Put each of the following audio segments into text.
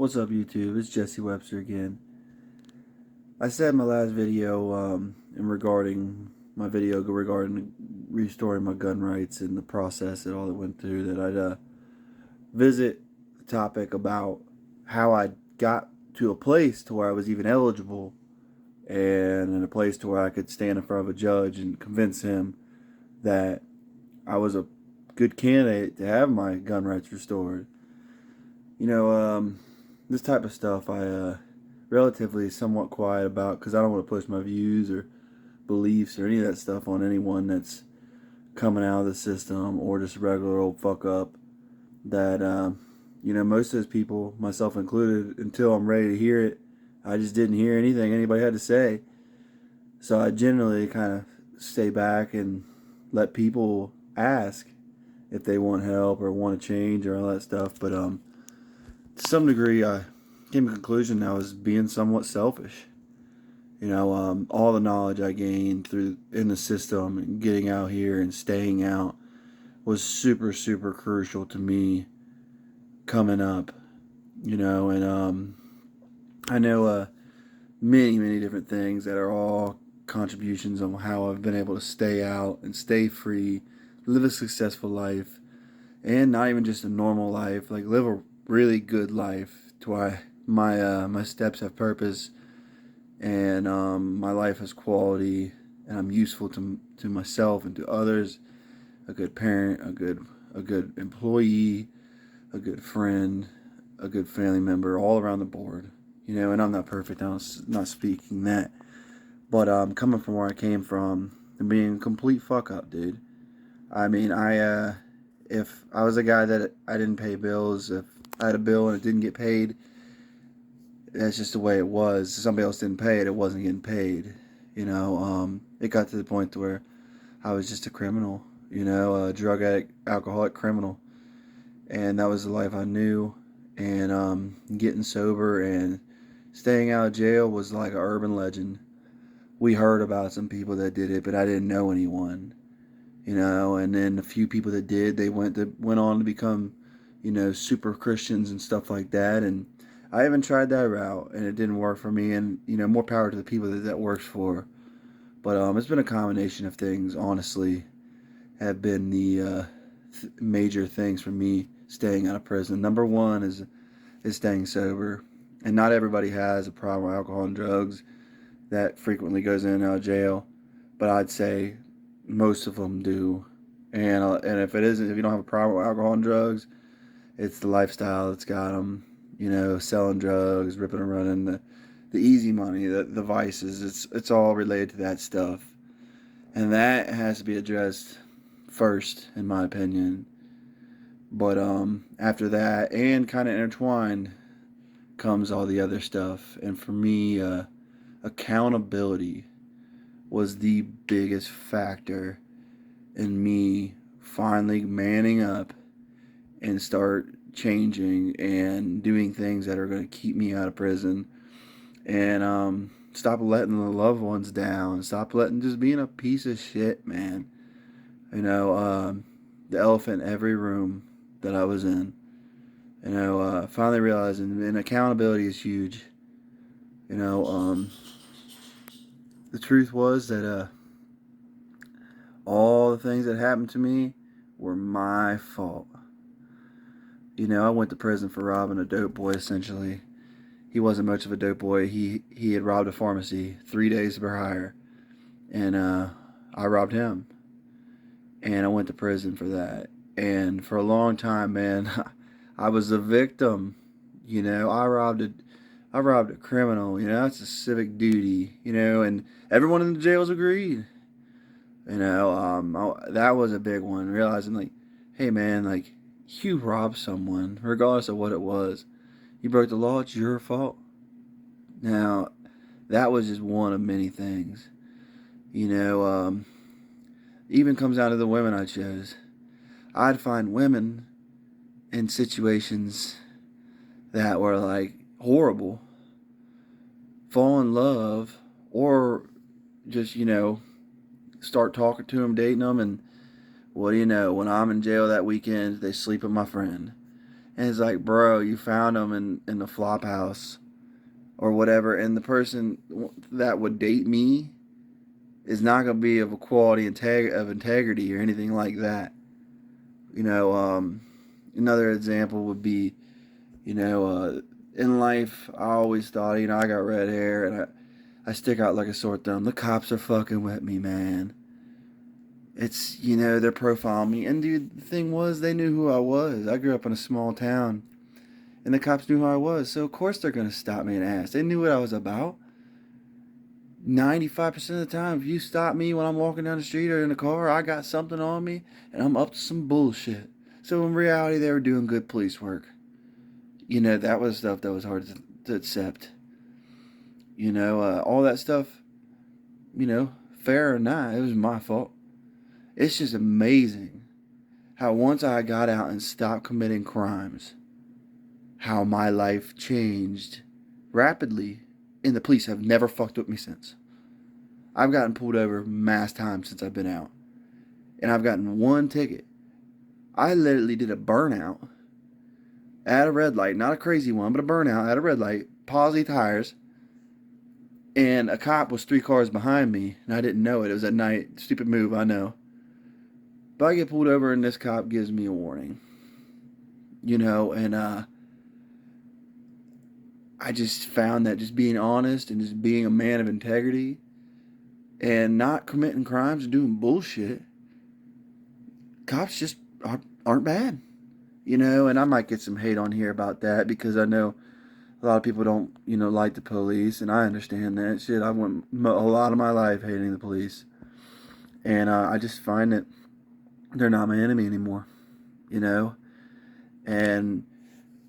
What's up, YouTube? It's Jesse Webster again. I said in my last video, in regarding my video regarding restoring my gun rights and the process and all that went through, that I'd visit the topic about how I got to a place to where I was even eligible, and in a place to where I could stand in front of a judge and convince him that I was a good candidate to have my gun rights restored. You know, this type of stuff I relatively somewhat quiet about because I don't want to push my views or beliefs or any of that stuff on anyone that's coming out of the system or just a regular old fuck up. That most of those people, myself included, until I'm ready to hear it, I just didn't hear anything anybody had to say. So I generally kind of stay back and let people ask if they want help or want to change or all that stuff. But to some degree, I came to the conclusion that I was being somewhat selfish. All the knowledge I gained through in the system and getting out here and staying out was super, super crucial to me coming up. And I know many, many different things that are all contributions on how I've been able to stay out and stay free, live a successful life, and not even just a normal life, like live a really good life to why my steps have purpose, and my life has quality, and I'm useful to myself and to others, a good parent, a good employee, a good friend, a good family member, all around the board. And I'm not perfect. I'm not speaking that, but coming from where I came from and being a complete fuck up, dude. I mean, if I was a guy that I didn't pay bills, if I had a bill and it didn't get paid, that's just the way it was. If somebody else didn't pay it, it wasn't getting paid. It got to the point where I was just a criminal, a drug addict, alcoholic criminal. And that was the life I knew. And getting sober and staying out of jail was like an urban legend. We heard about some people that did it, but I didn't know anyone. And then a few people that did, they went on to become, super Christians and stuff like that. And I even tried that route, and it didn't work for me. And more power to the people that works for. But it's been a combination of things. Honestly, have been the major things for me staying out of prison. Number one is staying sober, and not everybody has a problem with alcohol and drugs that frequently goes in and out of jail, but I'd say most of them do. And if it isn't, if you don't have a problem with alcohol and drugs, it's the lifestyle that's got them. Selling drugs, ripping and running, the easy money, the vices. It's all related to that stuff, and that has to be addressed first, in my opinion. But after that, and kind of intertwined, comes all the other stuff. And for me, accountability was the biggest factor in me finally manning up and start changing and doing things that are going to keep me out of prison, and stop letting the loved ones down, stop letting just being a piece of shit, man. The elephant in every room that I was in. Finally realizing, and accountability is huge. The truth was that all the things that happened to me were my fault. I went to prison for robbing a dope boy, essentially. He wasn't much of a dope boy. He had robbed a pharmacy 3 days for hire, and I robbed him, and I went to prison for that. And for a long time, man, I was a victim. I robbed a criminal. That's a civic duty. And everyone in the jails agreed. That was a big one. Realizing, like, hey, man, like, you robbed someone, regardless of what it was. You broke the law. It's your fault. Now, that was just one of many things. Even comes down to the women I chose. I'd find women in situations that were like horrible, fall in love, or just start talking to them, dating them, and what do you know? When I'm in jail that weekend, they sleep with my friend, And it's like, bro, you found them in the flop house or whatever, and the person that would date me is not going to be of a quality of integrity or anything like that. You know, another example would be, you know, in life, I always thought, you know, I got red hair and I stick out like a sore thumb. The cops are fucking with me, man. It's, you know, they're profiling me. And dude, the thing was, they knew who I was. I grew up in a small town, and the cops knew who I was. So, of course, they're going to stop me and ask. They knew what I was about. 95% of the time, if you stop me when I'm walking down the street or in the car, I got something on me and I'm up to some bullshit. So, in reality, they were doing good police work. You know, that was stuff that was hard to accept. You know, all that stuff, you know, fair or not, it was my fault. It's just amazing how once I got out and stopped committing crimes, how my life changed rapidly, and the police have never fucked with me since. I've gotten pulled over mass times since I've been out, and I've gotten one ticket. I literally did a burnout at a red light, not a crazy one, but a burnout at a red light, posi tires, and a cop was 3 cars behind me, and I didn't know it. It was at night. Stupid move, I know. But I get pulled over, and this cop gives me a warning. You know, and I just found that just being honest and just being a man of integrity and not committing crimes and doing bullshit, cops just aren't bad. You know, and I might get some hate on here about that because I know a lot of people don't, you know, like the police, and I understand that shit. I went a lot of my life hating the police, and I just find that they're not my enemy anymore, you know, and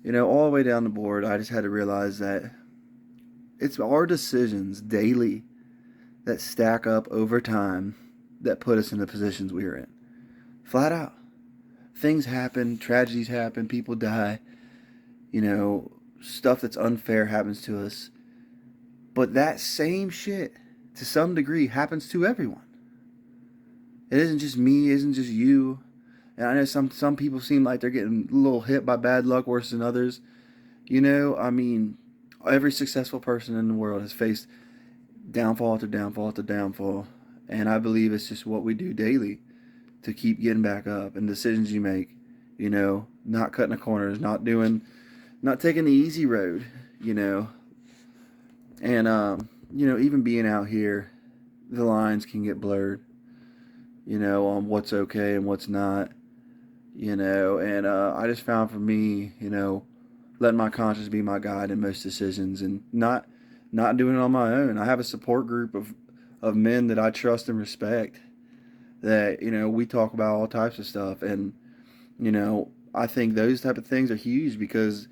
you know, all the way down the board, I just had to realize that it's our decisions daily that stack up over time that put us in the positions we are in. Flat out. Things happen, tragedies happen, people die, you know, stuff that's unfair happens to us. But that same shit, to some degree, happens to everyone. It isn't just me, it isn't just you. And I know some people seem like they're getting a little hit by bad luck worse than others. You know, I mean, every successful person in the world has faced downfall to downfall to downfall. And I believe it's just what we do daily to keep getting back up, and decisions you make, you know, not cutting corners, not taking the easy road, you know. And, you know, even being out here, the lines can get blurred, you know, on what's okay and what's not, you know. And I just found for me, you know, letting my conscience be my guide in most decisions and not doing it on my own. I have a support group of men that I trust and respect that, you know, we talk about all types of stuff. And, you know, I think those type of things are huge because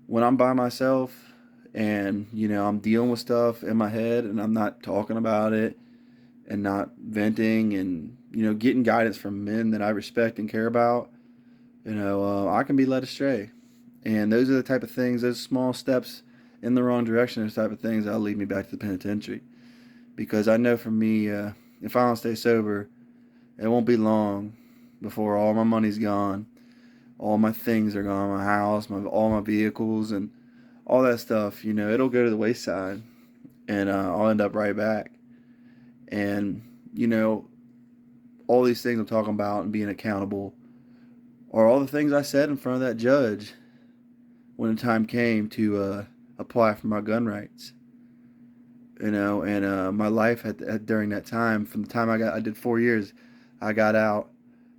when I'm by myself and, you know, I'm dealing with stuff in my head and I'm not talking about it and not venting and, you know, getting guidance from men that I respect and care about, you know, I can be led astray. And those are the type of things, those small steps in the wrong direction, those type of things that'll lead me back to the penitentiary. Because I know for me, if I don't stay sober, it won't be long before all my money's gone, all my things are gone, my house, all my vehicles, and all that stuff. You know, it'll go to the wayside, and I'll end up right back. And you know, all these things I'm talking about and being accountable are all the things I said in front of that judge when the time came to apply for my gun rights. You know, and my life during that time, from the time I did 4 years, I got out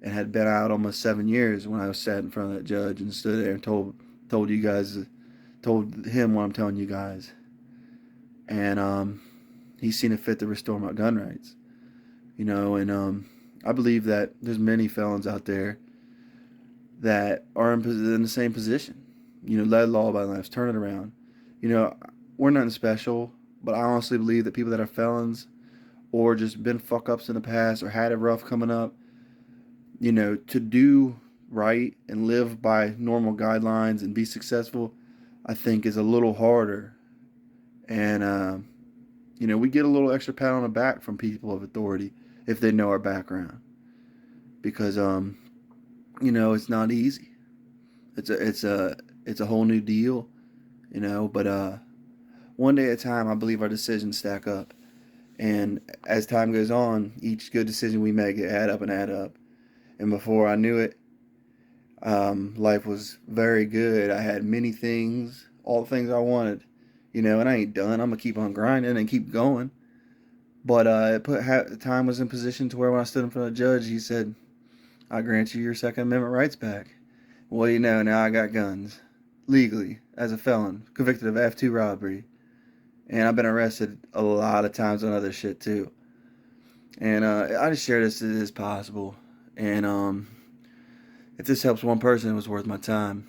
and had been out almost 7 years when I was sat in front of that judge and stood there and told you guys, told him what I'm telling you guys, and he's seen it fit to restore my gun rights. You know, and I believe that there's many felons out there that are in the same position. You know, led law abiding lives, turn it around. You know, we're nothing special, but I honestly believe that people that are felons or just been fuck ups in the past or had it rough coming up, you know, to do right and live by normal guidelines and be successful, I think is a little harder. And, you know, we get a little extra pat on the back from people of authority if they know our background. Because, you know, it's not easy. It's a whole new deal, you know. But one day at a time, I believe our decisions stack up, and as time goes on, each good decision we make it add up and add up. And before I knew it, life was very good. I had many things, all the things I wanted, you know. And I ain't done. I'm gonna keep on grinding and keep going. But time was in position to where when I stood in front of the judge, he said, "I grant you your Second Amendment rights back." Well, you know, now I got guns legally as a felon, convicted of F2 robbery, and I've been arrested a lot of times on other shit too. And I just share this as possible. And if this helps one person, it was worth my time.